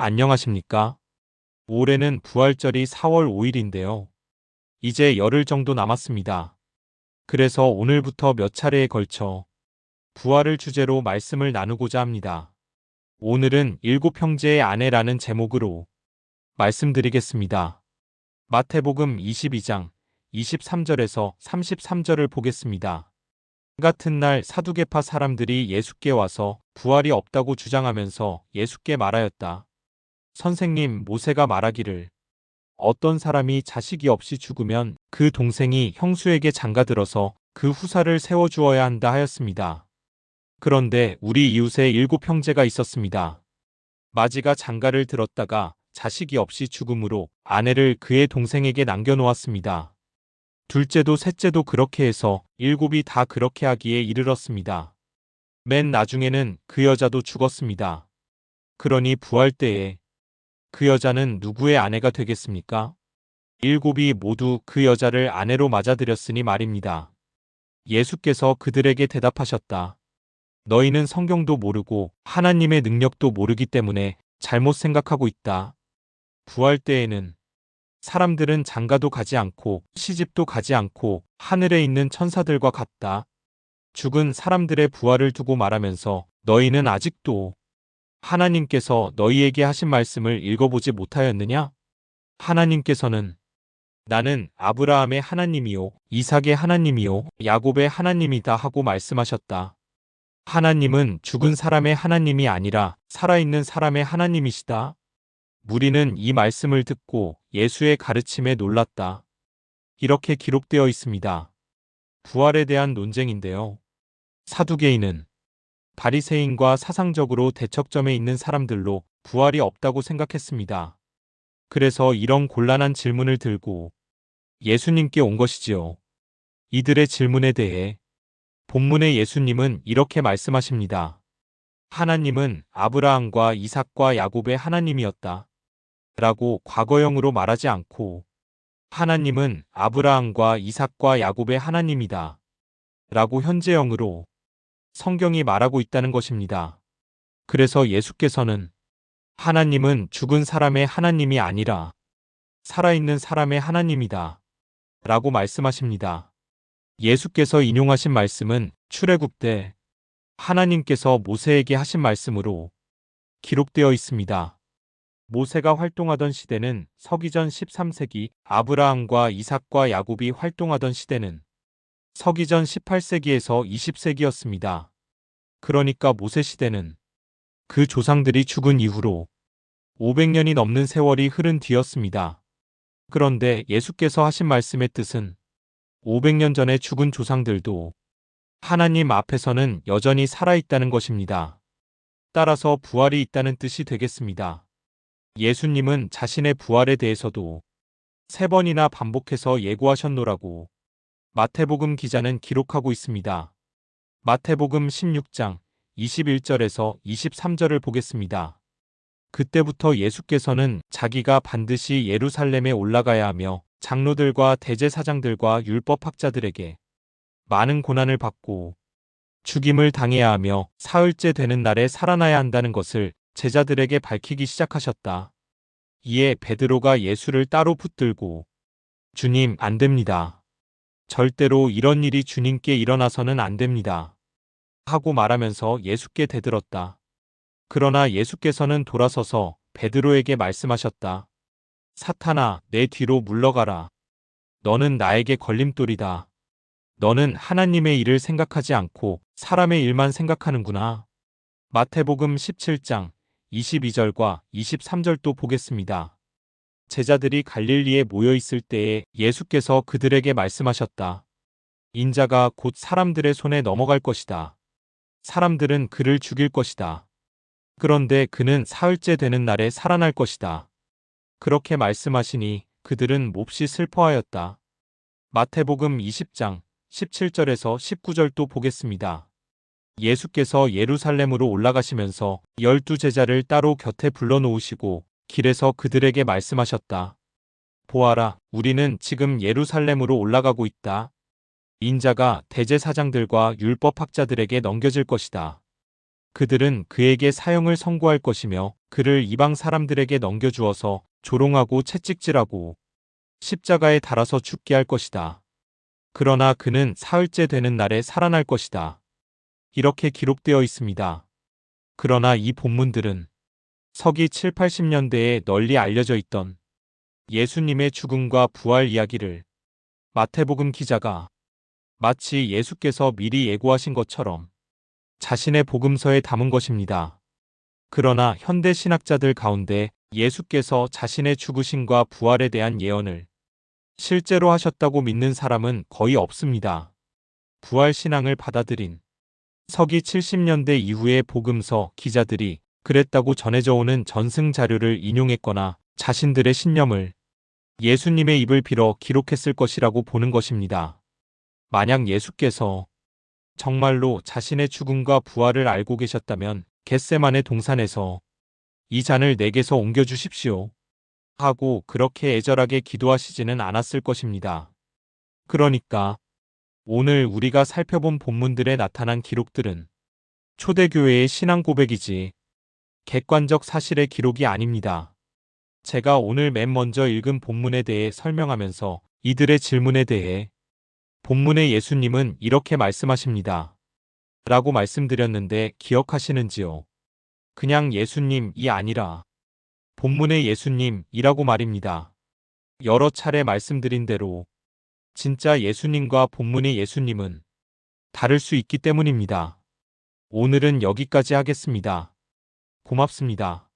안녕하십니까? 올해는 부활절이 4월 5일인데요. 이제 열흘 정도 남았습니다. 그래서 오늘부터 몇 차례에 걸쳐 부활을 주제로 말씀을 나누고자 합니다. 오늘은 일곱 형제의 아내라는 제목으로 말씀드리겠습니다. 마태복음 22장 23절에서 33절을 보겠습니다. 같은 날 사두개파 사람들이 예수께 와서 부활이 없다고 주장하면서 예수께 말하였다. 선생님, 모세가 말하기를 어떤 사람이 자식이 없이 죽으면 그 동생이 형수에게 장가들어서 그 후사를 세워주어야 한다 하였습니다. 그런데 우리 이웃에 일곱 형제가 있었습니다. 마지가 장가를 들었다가 자식이 없이 죽음으로 아내를 그의 동생에게 남겨놓았습니다. 둘째도 셋째도 그렇게 해서 일곱이 다 그렇게 하기에 이르렀습니다. 맨 나중에는 그 여자도 죽었습니다. 그러니 부활 때에 그 여자는 누구의 아내가 되겠습니까? 일곱이 모두 그 여자를 아내로 맞아들였으니 말입니다. 예수께서 그들에게 대답하셨다. 너희는 성경도 모르고 하나님의 능력도 모르기 때문에 잘못 생각하고 있다. 부활 때에는 사람들은 장가도 가지 않고 시집도 가지 않고 하늘에 있는 천사들과 같다. 죽은 사람들의 부활을 두고 말하면서 너희는 아직도 하나님께서 너희에게 하신 말씀을 읽어보지 못하였느냐? 하나님께서는 나는 아브라함의 하나님이요, 이삭의 하나님이요, 야곱의 하나님이다 하고 말씀하셨다. 하나님은 죽은 사람의 하나님이 아니라 살아있는 사람의 하나님이시다. 무리는 이 말씀을 듣고 예수의 가르침에 놀랐다. 이렇게 기록되어 있습니다. 부활에 대한 논쟁인데요. 사두개인은 바리새인과 사상적으로 대척점에 있는 사람들로 부활이 없다고 생각했습니다. 그래서 이런 곤란한 질문을 들고 예수님께 온 것이지요. 이들의 질문에 대해 본문의 예수님은 이렇게 말씀하십니다. 하나님은 아브라함과 이삭과 야곱의 하나님이었다. 라고 과거형으로 말하지 않고 하나님은 아브라함과 이삭과 야곱의 하나님이다. 라고 현재형으로 성경이 말하고 있다는 것입니다. 그래서 예수께서는 하나님은 죽은 사람의 하나님이 아니라 살아있는 사람의 하나님이다. 라고 말씀하십니다. 예수께서 인용하신 말씀은 출애굽 때 하나님께서 모세에게 하신 말씀으로 기록되어 있습니다. 모세가 활동하던 시대는 서기전 13세기, 아브라함과 이삭과 야곱이 활동하던 시대는 서기전 18세기에서 20세기였습니다. 그러니까 모세 시대는 그 조상들이 죽은 이후로 500년이 넘는 세월이 흐른 뒤였습니다. 그런데 예수께서 하신 말씀의 뜻은 500년 전에 죽은 조상들도 하나님 앞에서는 여전히 살아있다는 것입니다. 따라서 부활이 있다는 뜻이 되겠습니다. 예수님은 자신의 부활에 대해서도 3번이나 반복해서 예고하셨노라고 마태복음 기자는 기록하고 있습니다. 마태복음 16장 21절에서 23절을 보겠습니다. 그때부터 예수께서는 자기가 반드시 예루살렘에 올라가야 하며 장로들과 대제사장들과 율법학자들에게 많은 고난을 받고 죽임을 당해야 하며 사흘째 되는 날에 살아나야 한다는 것을 제자들에게 밝히기 시작하셨다. 이에 베드로가 예수를 따로 붙들고 주님, 안 됩니다. 절대로 이런 일이 주님께 일어나서는 안 됩니다. 하고 말하면서 예수께 대들었다. 그러나 예수께서는 돌아서서 베드로에게 말씀하셨다. 사탄아, 내 뒤로 물러가라. 너는 나에게 걸림돌이다. 너는 하나님의 일을 생각하지 않고 사람의 일만 생각하는구나. 마태복음 17장 22절과 23절도 보겠습니다. 제자들이 갈릴리에 모여 있을 때에 예수께서 그들에게 말씀하셨다. 인자가 곧 사람들의 손에 넘어갈 것이다. 사람들은 그를 죽일 것이다. 그런데 그는 사흘째 되는 날에 살아날 것이다. 그렇게 말씀하시니 그들은 몹시 슬퍼하였다. 마태복음 20장 17절에서 19절도 보겠습니다. 예수께서 예루살렘으로 올라가시면서 12제자를 따로 곁에 불러놓으시고 길에서 그들에게 말씀하셨다. 보아라, 우리는 지금 예루살렘으로 올라가고 있다. 인자가 대제사장들과 율법학자들에게 넘겨질 것이다. 그들은 그에게 사형을 선고할 것이며 그를 이방 사람들에게 넘겨주어서 조롱하고 채찍질하고 십자가에 달아서 죽게 할 것이다. 그러나 그는 사흘째 되는 날에 살아날 것이다. 이렇게 기록되어 있습니다. 그러나 이 본문들은 서기 7, 80년대에 널리 알려져 있던 예수님의 죽음과 부활 이야기를 마태복음 기자가 마치 예수께서 미리 예고하신 것처럼 자신의 복음서에 담은 것입니다. 그러나 현대 신학자들 가운데 예수께서 자신의 죽으심과 부활에 대한 예언을 실제로 하셨다고 믿는 사람은 거의 없습니다. 부활 신앙을 받아들인 서기 70년대 이후의 복음서 기자들이 그랬다고 전해져 오는 전승 자료를 인용했거나 자신들의 신념을 예수님의 입을 빌어 기록했을 것이라고 보는 것입니다. 만약 예수께서 정말로 자신의 죽음과 부활을 알고 계셨다면 겟세마네 동산에서 이 잔을 내게서 옮겨주십시오 하고 그렇게 애절하게 기도하시지는 않았을 것입니다. 그러니까 오늘 우리가 살펴본 본문들에 나타난 기록들은 초대교회의 신앙 고백이지 객관적 사실의 기록이 아닙니다. 제가 오늘 맨 먼저 읽은 본문에 대해 설명하면서 이들의 질문에 대해 본문의 예수님은 이렇게 말씀하십니다. 라고 말씀드렸는데 기억하시는지요? 그냥 예수님이 아니라 본문의 예수님이라고 말입니다. 여러 차례 말씀드린 대로 진짜 예수님과 본문의 예수님은 다를 수 있기 때문입니다. 오늘은 여기까지 하겠습니다. 고맙습니다.